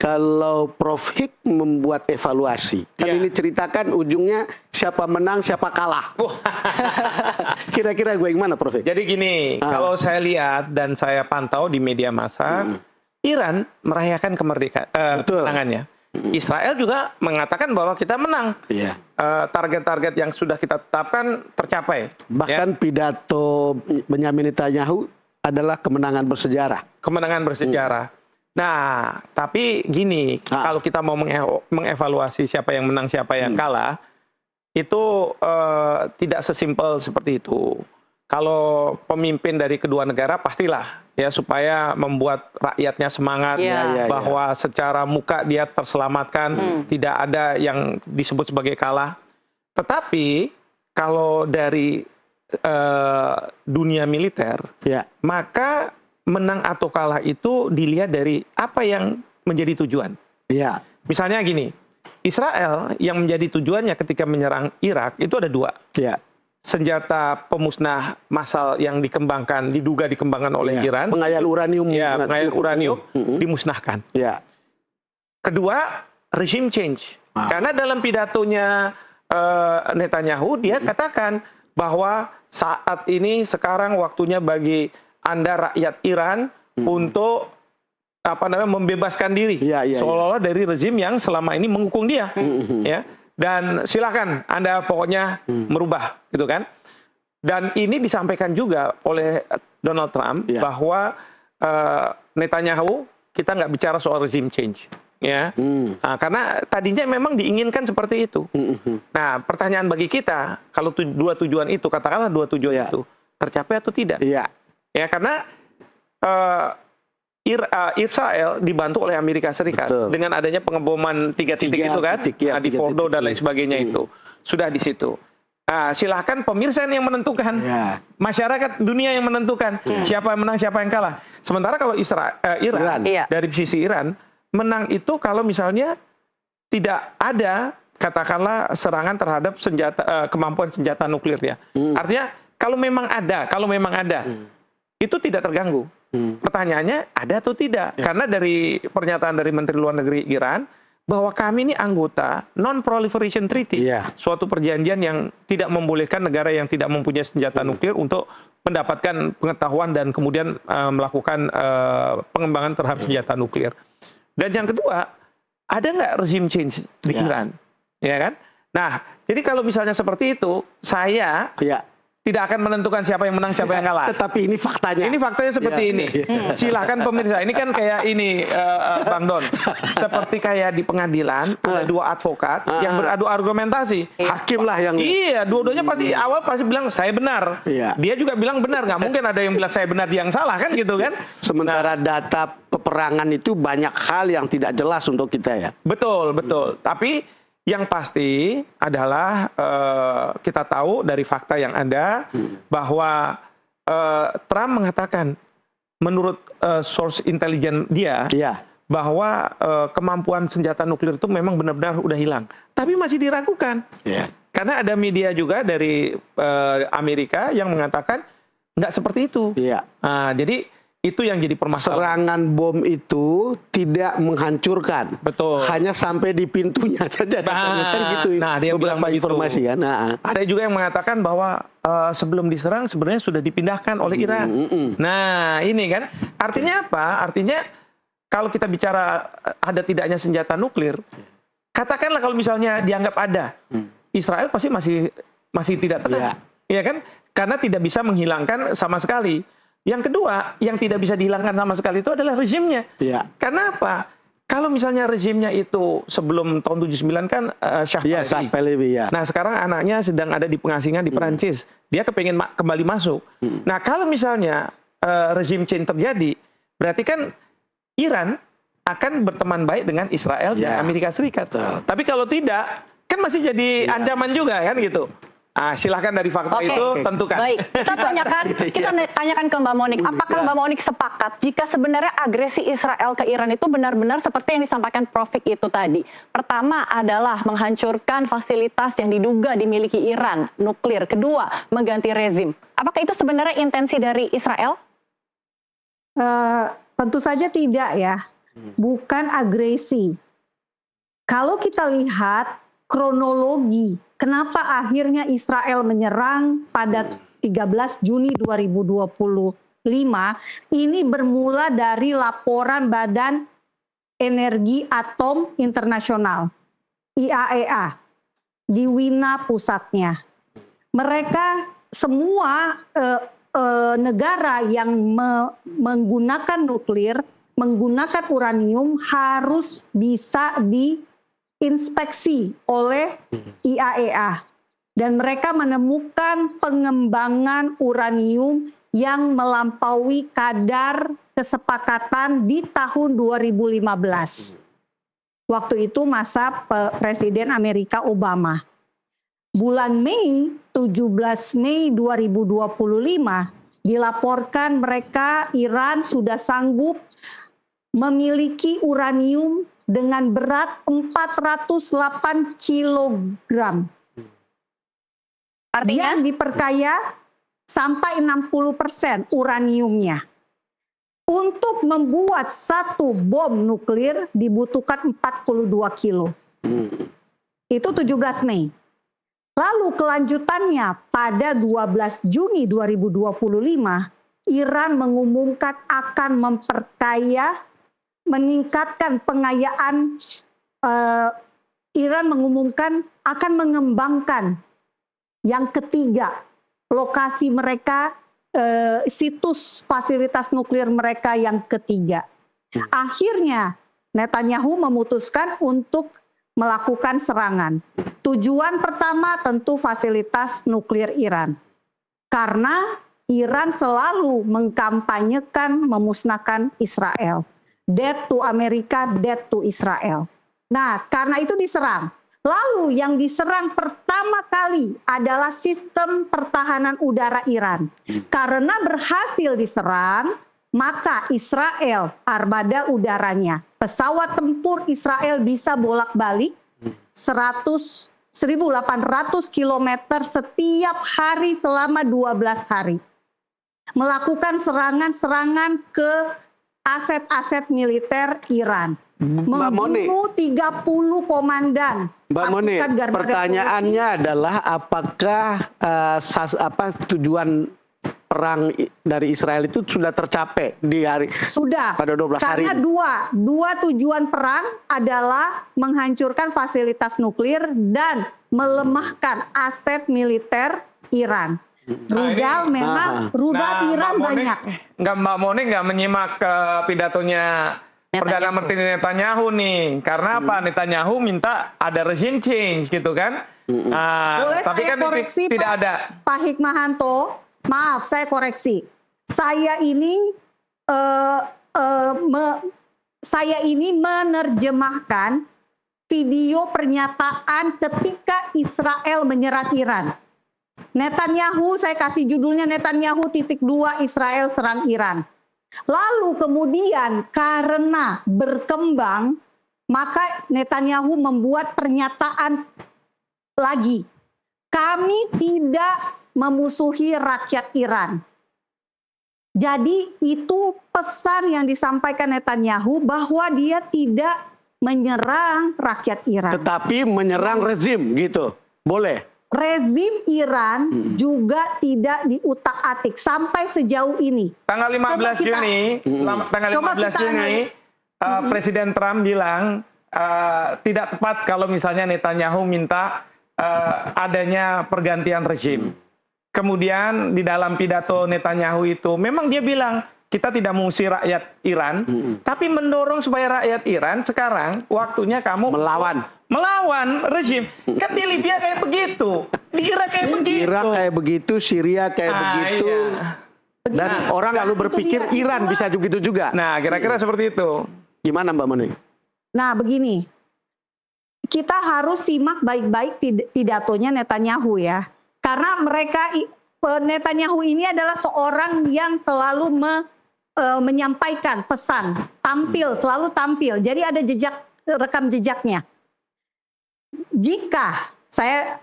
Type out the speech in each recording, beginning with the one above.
kalau Prof. Hik membuat evaluasi, kan ini ceritakan ujungnya siapa menang, siapa kalah. Kira-kira gue yang mana, Prof. Hik? Jadi gini, kalau saya lihat dan saya pantau di media massa, Iran merayakan kemenangannya. Israel juga mengatakan bahwa kita menang. Target-target yang sudah kita tetapkan tercapai. Bahkan pidato Benyamin Netanyahu adalah kemenangan bersejarah. Kemenangan bersejarah. Nah, tapi gini, kalau kita mau mengevaluasi siapa yang menang, siapa yang kalah, itu tidak sesimpel seperti itu. Kalau pemimpin dari kedua negara pastilah ya supaya membuat rakyatnya semangat bahwa secara muka dia terselamatkan, tidak ada yang disebut sebagai kalah. Tetapi kalau dari dunia militer, maka menang atau kalah itu dilihat dari apa yang menjadi tujuan. Misalnya gini, Israel yang menjadi tujuannya ketika menyerang Irak itu ada dua. Senjata pemusnah massal yang diduga dikembangkan oleh Iran. Pengayal uranium. Pengayal uranium dimusnahkan. Kedua, regime change. Karena dalam pidatonya Netanyahu, dia katakan bahwa saat ini sekarang waktunya bagi Anda rakyat Iran untuk membebaskan diri seolah-olah dari rezim yang selama ini menghukum dia, dan silakan Anda pokoknya merubah, gitu kan? Dan ini disampaikan juga oleh Donald Trump bahwa Netanyahu kita nggak bicara soal regime change, nah, karena tadinya memang diinginkan seperti itu. Nah, pertanyaan bagi kita, kalau dua tujuan itu, katakanlah dua tujuan itu tercapai atau tidak? Ya, karena Israel dibantu oleh Amerika Serikat dengan adanya pengeboman 3 titik itu kan, di Fordo dan lain sebagainya itu sudah di situ. Nah, silahkan pemirsa yang menentukan, masyarakat dunia yang menentukan siapa yang menang, siapa yang kalah. Sementara kalau Iran dari sisi Iran menang itu kalau misalnya tidak ada katakanlah serangan terhadap kemampuan senjata nuklir ya. Artinya kalau memang ada itu tidak terganggu. Pertanyaannya ada atau tidak? Karena dari pernyataan dari Menteri Luar Negeri Iran bahwa kami ini anggota Non-Proliferation Treaty, suatu perjanjian yang tidak membolehkan negara yang tidak mempunyai senjata nuklir untuk mendapatkan pengetahuan dan kemudian melakukan pengembangan terhadap senjata nuklir. Dan yang kedua, ada nggak regime change di Iran? Ya kan? Nah, jadi kalau misalnya seperti itu, saya tidak akan menentukan siapa yang menang, siapa yang kalah. Tetapi ini faktanya. Ini faktanya seperti ini. Silahkan pemirsa. Ini kan kayak ini, Bang Don. Seperti kayak di pengadilan, ada dua advokat yang beradu argumentasi. Hakim lah yang... Iya, dua-duanya pasti awal bilang, saya benar. Dia juga bilang benar. Nggak mungkin ada yang bilang saya benar, dia yang salah kan gitu kan. Sementara data peperangan itu banyak hal yang tidak jelas untuk kita ya. Betul, betul. Tapi yang pasti adalah kita tahu dari fakta yang ada bahwa Trump mengatakan menurut source intelijen dia bahwa kemampuan senjata nuklir itu memang benar-benar udah hilang. Tapi masih diragukan. Karena ada media juga dari Amerika yang mengatakan nggak seperti itu. Nah, jadi itu yang jadi permasalahan. Serangan bom itu tidak menghancurkan. Betul. Hanya sampai di pintunya saja. Nah, dia bilang informasi kan. Ada juga yang mengatakan bahwa sebelum diserang sebenarnya sudah dipindahkan oleh Iran. Nah, ini kan artinya apa? Artinya kalau kita bicara ada tidaknya senjata nuklir, katakanlah kalau misalnya dianggap ada, Israel pasti masih tidak tenang, ya kan? Karena tidak bisa menghilangkan sama sekali. Yang kedua, yang tidak bisa dihilangkan sama sekali itu adalah rezimnya. Karena apa? Kalau misalnya rezimnya itu sebelum tahun 79 kan Shah Pahlavi. Nah, sekarang anaknya sedang ada di pengasingan di Perancis. Dia kepengen kembali masuk. Nah, kalau misalnya rezim change terjadi, berarti kan Iran akan berteman baik dengan Israel dan Amerika Serikat. Tapi kalau tidak, kan masih jadi ancaman juga kan gitu. Silahkan dari fakta itu tentukan. Baik, kita tanyakan ke Mbak Monik. Apakah Mbak Monik sepakat jika sebenarnya agresi Israel ke Iran itu benar-benar seperti yang disampaikan Prof. Hik itu tadi? Pertama adalah menghancurkan fasilitas yang diduga dimiliki Iran, nuklir. Kedua, mengganti rezim. Apakah itu sebenarnya intensi dari Israel? Tentu saja tidak ya. bukan agresi. Kalau kita lihat kronologi, kenapa akhirnya Israel menyerang pada 13 Juni 2025, ini bermula dari laporan Badan Energi Atom Internasional, IAEA, di Wina pusatnya. Mereka semua negara yang menggunakan nuklir, menggunakan uranium harus bisa diinspeksi oleh IAEA. Dan mereka menemukan pengembangan uranium yang melampaui kadar kesepakatan di tahun 2015. Waktu itu masa Presiden Amerika Obama. Bulan Mei, 17 Mei 2025, dilaporkan mereka Iran sudah sanggup memiliki uranium dengan berat 408 kilogram. Artinya? Yang diperkaya sampai 60% uraniumnya. Untuk membuat satu bom nuklir dibutuhkan 42 kilo. Itu 17 Mei. Lalu kelanjutannya pada 12 Juni 2025, Iran mengumumkan akan memperkaya, meningkatkan pengayaan, Iran mengumumkan akan mengembangkan yang ketiga, lokasi mereka, situs fasilitas nuklir mereka yang ketiga. Akhirnya Netanyahu memutuskan untuk melakukan serangan. Tujuan pertama tentu fasilitas nuklir Iran. Karena Iran selalu mengkampanyekan memusnahkan Israel. Death to America, death to Israel. Nah, karena itu diserang. Lalu yang diserang pertama kali adalah sistem pertahanan udara Iran. Karena berhasil diserang, maka Israel, armada udaranya, pesawat tempur Israel bisa bolak-balik 1.800 km setiap hari selama 12 hari. Melakukan serangan-serangan ke aset-aset militer Iran. Membunuh 30 komandan. Mbak Moni, pertanyaannya adalah apakah tujuan perang dari Israel itu sudah tercapai di hari pada 12 hari? Karena dua tujuan perang adalah menghancurkan fasilitas nuklir dan melemahkan aset militer Iran. Rudal rudal Iran banyak. Mbak Moni nggak menyimak pidatonya Perdana Menteri Netanyahu nih, karena apa? Netanyahu minta ada regime change gitu kan? Boleh tapi saya kan koreksi, tidak ada. Pak Hikmahanto, maaf saya koreksi. Saya ini menerjemahkan video pernyataan ketika Israel menyerang Iran. Netanyahu, saya kasih judulnya Netanyahu *2 Israel serang Iran. Lalu kemudian karena berkembang, maka Netanyahu membuat pernyataan lagi. Kami tidak memusuhi rakyat Iran. Jadi itu pesan yang disampaikan Netanyahu bahwa dia tidak menyerang rakyat Iran. Tetapi menyerang rezim gitu, boleh? Rezim Iran juga tidak diutak-atik sampai sejauh ini. Tanggal 15 Juni, Presiden Trump bilang tidak tepat kalau misalnya Netanyahu minta adanya pergantian rezim. Kemudian di dalam pidato Netanyahu itu memang dia bilang kita tidak mengusir rakyat Iran, tapi mendorong supaya rakyat Iran sekarang waktunya kamu melawan rezim. Kan di Libya kayak begitu, di Irak kayak begitu. Irak kayak begitu, Syria kayak begitu. Iya. Dan orang lalu berpikir Iran bisa begitu juga. Nah, kira-kira seperti itu. Gimana Mbak Moni? Nah, begini. Kita harus simak baik-baik pidatonya Netanyahu ya. Karena Netanyahu ini adalah seorang yang selalu menyampaikan pesan, selalu tampil. Jadi ada rekam jejaknya. Jika saya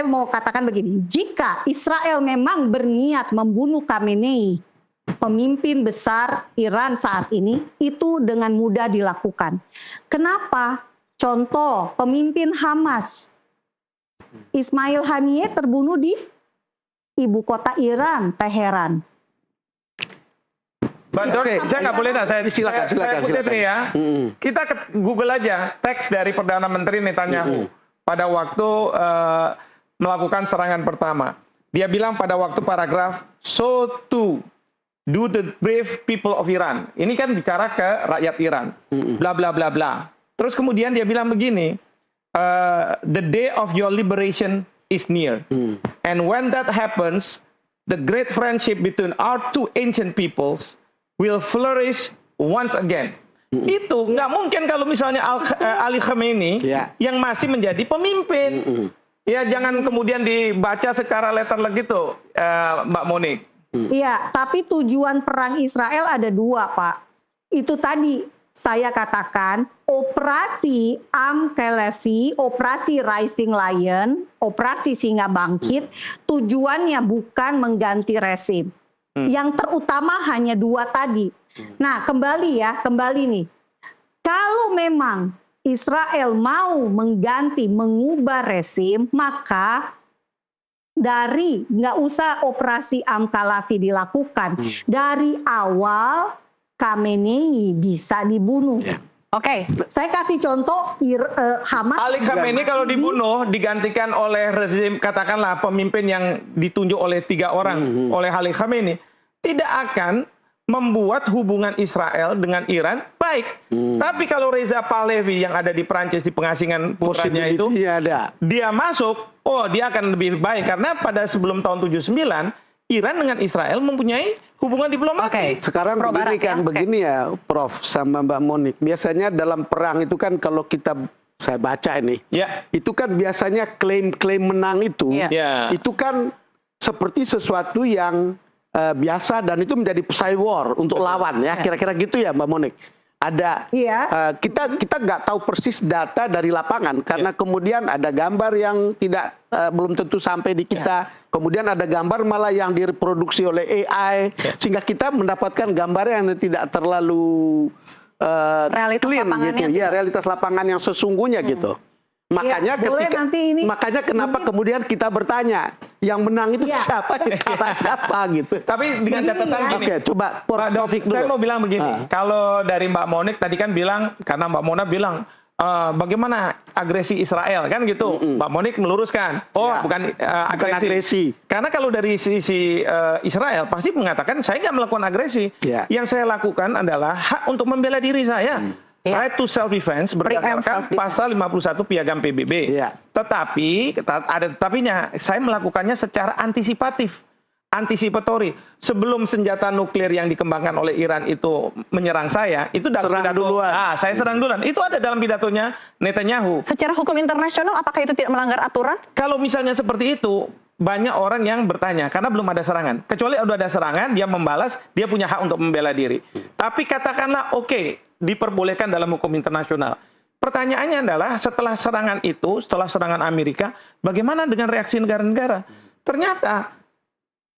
mau katakan begini, jika Israel memang berniat membunuh Khamenei, pemimpin besar Iran saat ini itu dengan mudah dilakukan. Kenapa? Contoh, pemimpin Hamas, Ismail Haniyeh terbunuh di ibu kota Iran, Teheran. Oke, saya nggak boleh saya kutip nih ya. Kita Google aja teks dari Perdana Menteri Netanyahu pada waktu melakukan serangan pertama. Dia bilang pada waktu paragraf, so to do the brave people of Iran. Ini kan bicara ke rakyat Iran. Bla bla bla bla. Terus kemudian dia bilang begini, the day of your liberation is near. And when that happens, the great friendship between our two ancient peoples will flourish once again. Itu nggak mungkin kalau misalnya Ali Khamenei yang masih menjadi pemimpin. Ya jangan kemudian dibaca secara letterlek gitu, Mbak Monik. Iya, tapi tujuan perang Israel ada dua, Pak. Itu tadi saya katakan, operasi Am Kelevi, operasi Rising Lion, operasi Singa Bangkit, tujuannya bukan mengganti rezim. Yang terutama hanya dua tadi. Nah, kembali nih. Kalau memang Israel mau mengganti, mengubah rezim, maka nggak usah operasi Am Kelevi dilakukan. Dari awal Khamenei bisa dibunuh. Oke. Saya kasih contoh Hamas. Ali Khamenei kalau dibunuh digantikan oleh rezim katakanlah pemimpin yang ditunjuk oleh 3 orang oleh Ali Khamenei tidak akan membuat hubungan Israel dengan Iran baik. Tapi kalau Reza Pahlavi yang ada di Prancis di pengasingan putranya itu dia masuk, dia akan lebih baik karena pada sebelum tahun 79 Iran dengan Israel mempunyai hubungan diplomatik. Sekarang begini ya, Prof sama Mbak Monik. Biasanya dalam perang itu kan kalau saya baca ini, itu kan biasanya klaim-klaim menang itu kan seperti sesuatu yang biasa dan itu menjadi pesaing war untuk lawan ya, kira-kira gitu ya Mbak Monik. Ada kita nggak tahu persis data dari lapangan karena kemudian ada gambar yang belum tentu sampai di kita, kemudian ada gambar malah yang direproduksi oleh AI sehingga kita mendapatkan gambar yang tidak terlalu clean gitu ya, realitas lapangan yang sesungguhnya gitu. Makanya makanya kenapa kemudian kita bertanya yang menang itu siapa, yang kalah siapa gitu. Tapi dengan catatan gini. Oke, coba saya mau bilang begini. Kalau dari Mbak Monik tadi kan bilang, karena Mbak Mona bilang bagaimana agresi Israel kan gitu. Mbak Monik meluruskan, bukan agresi. Karena kalau dari sisi Israel pasti mengatakan saya nggak melakukan agresi. Yang saya lakukan adalah hak untuk membela diri saya. Right to self-defense berdasarkan pasal 51 Piagam PBB. Tetapi, ada tetapinya, saya melakukannya secara antisipatori. Sebelum senjata nuklir yang dikembangkan oleh Iran itu menyerang saya, itu dalam pidato, saya serang duluan. Itu ada dalam pidatonya Netanyahu. Secara hukum internasional, apakah itu tidak melanggar aturan? Kalau misalnya seperti itu, banyak orang yang bertanya, karena belum ada serangan. Kecuali sudah ada serangan, dia membalas, dia punya hak untuk membela diri. Tapi katakanlah, diperbolehkan dalam hukum internasional. Pertanyaannya adalah setelah serangan itu, setelah serangan Amerika, bagaimana dengan reaksi negara-negara? Ternyata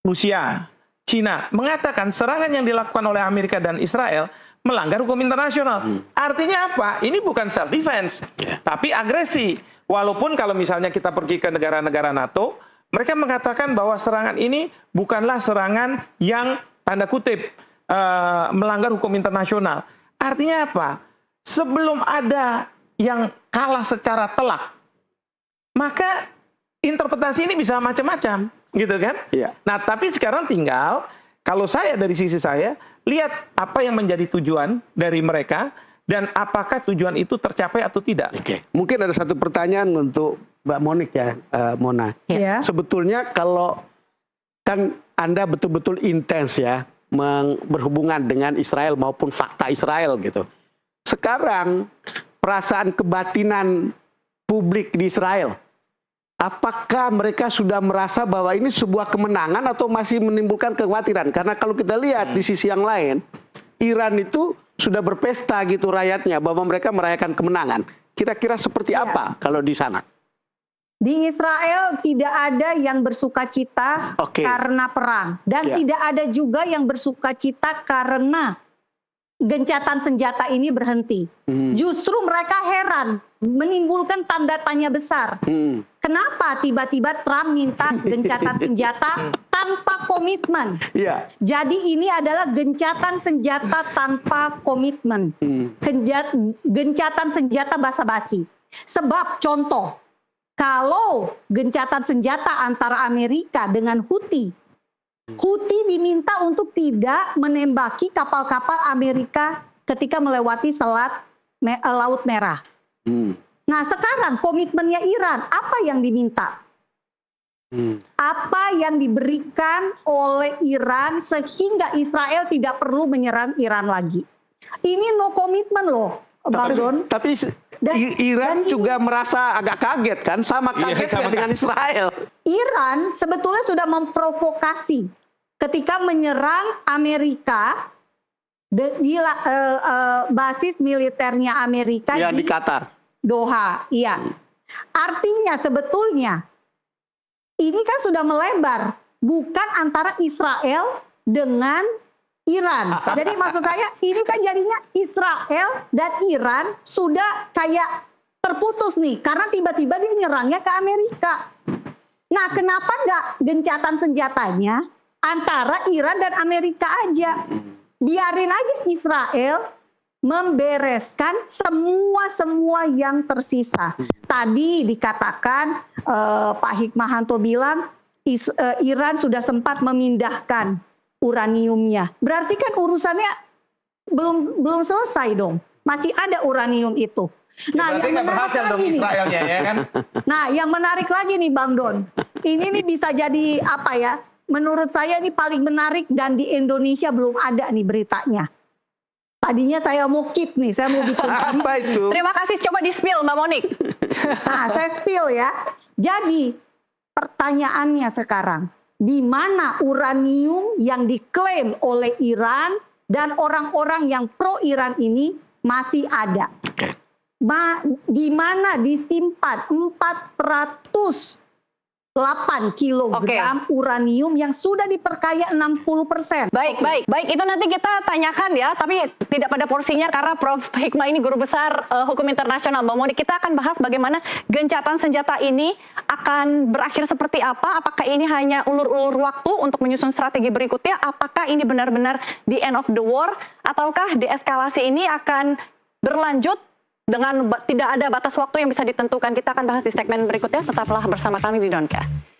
Rusia, Cina mengatakan serangan yang dilakukan oleh Amerika dan Israel melanggar hukum internasional. Artinya apa? Ini bukan self-defense, tapi agresi. Walaupun kalau misalnya kita pergi ke negara-negara NATO, mereka mengatakan bahwa serangan ini bukanlah serangan yang tanda kutip melanggar hukum internasional. Artinya apa? Sebelum ada yang kalah secara telak, maka interpretasi ini bisa macam-macam, gitu kan? Nah, tapi sekarang tinggal, kalau saya dari sisi saya, lihat apa yang menjadi tujuan dari mereka, dan apakah tujuan itu tercapai atau tidak. Mungkin ada satu pertanyaan untuk Mbak Monik ya, Mona. Sebetulnya kalau kan Anda betul-betul intens ya, berhubungan dengan Israel maupun fakta Israel gitu. Sekarang perasaan kebatinan publik di Israel, apakah mereka sudah merasa bahwa ini sebuah kemenangan atau masih menimbulkan kekhawatiran? Karena kalau kita lihat di sisi yang lain, Iran itu sudah berpesta gitu rakyatnya bahwa mereka merayakan kemenangan. Kira-kira seperti apa kalau di sana? Di Israel tidak ada yang bersukacita karena perang. Dan tidak ada juga yang bersukacita karena gencatan senjata ini berhenti. Justru mereka heran, menimbulkan tanda tanya besar. Kenapa tiba-tiba Trump minta gencatan senjata tanpa komitmen? Jadi ini adalah gencatan senjata tanpa komitmen. Gencatan senjata basa-basi. Sebab contoh, kalau gencatan senjata antara Amerika dengan Houthi diminta untuk tidak menembaki kapal-kapal Amerika ketika melewati Selat Laut Merah. Nah sekarang komitmennya Iran, apa yang diminta? Apa yang diberikan oleh Iran sehingga Israel tidak perlu menyerang Iran lagi? Ini no komitmen loh, Bang Don. Tapi Iran juga merasa agak kaget kan, sama kagetnya dengan Israel. Iran sebetulnya sudah memprovokasi ketika menyerang Amerika di basis militernya Amerika di Qatar, Doha. Iya, artinya sebetulnya ini kan sudah melebar, bukan antara Israel dengan Iran. Jadi maksud saya ini kan jadinya Israel dan Iran sudah kayak terputus nih, karena tiba-tiba dia nyerangnya ke Amerika. Nah kenapa nggak gencatan senjatanya antara Iran dan Amerika aja? Biarin aja Israel membereskan semua yang tersisa. Tadi dikatakan Pak Hikmahanto bilang Iran sudah sempat memindahkan uraniumnya. Berarti kan urusannya belum selesai dong. Masih ada uranium itu. Nah, berarti nggak berhasil dong Israelnya, ya kan? Nah, yang menarik lagi nih Bang Don. Ini nih bisa jadi apa ya? Menurut saya ini paling menarik dan di Indonesia belum ada nih beritanya. Tadinya saya mau keep nih, saya mau bikin apa itu? Terima kasih, coba di-spill Mbak Monik. Nah, saya spill ya. Jadi, pertanyaannya sekarang, di mana uranium yang diklaim oleh Iran dan orang-orang yang pro Iran ini masih ada? Di mana disimpan 408 kilogram uranium yang sudah diperkaya 60%. Baik, itu nanti kita tanyakan ya, tapi tidak pada porsinya karena Prof. Hikmah ini guru besar hukum internasional. Mbak Monik, kita akan bahas bagaimana gencatan senjata ini akan berakhir seperti apa. Apakah ini hanya ulur-ulur waktu untuk menyusun strategi berikutnya? Apakah ini benar-benar the end of the war? Ataukah deeskalasi ini akan berlanjut dengan tidak ada batas waktu yang bisa ditentukan? Kita akan bahas di segmen berikutnya. Tetaplah bersama kami di Doncast.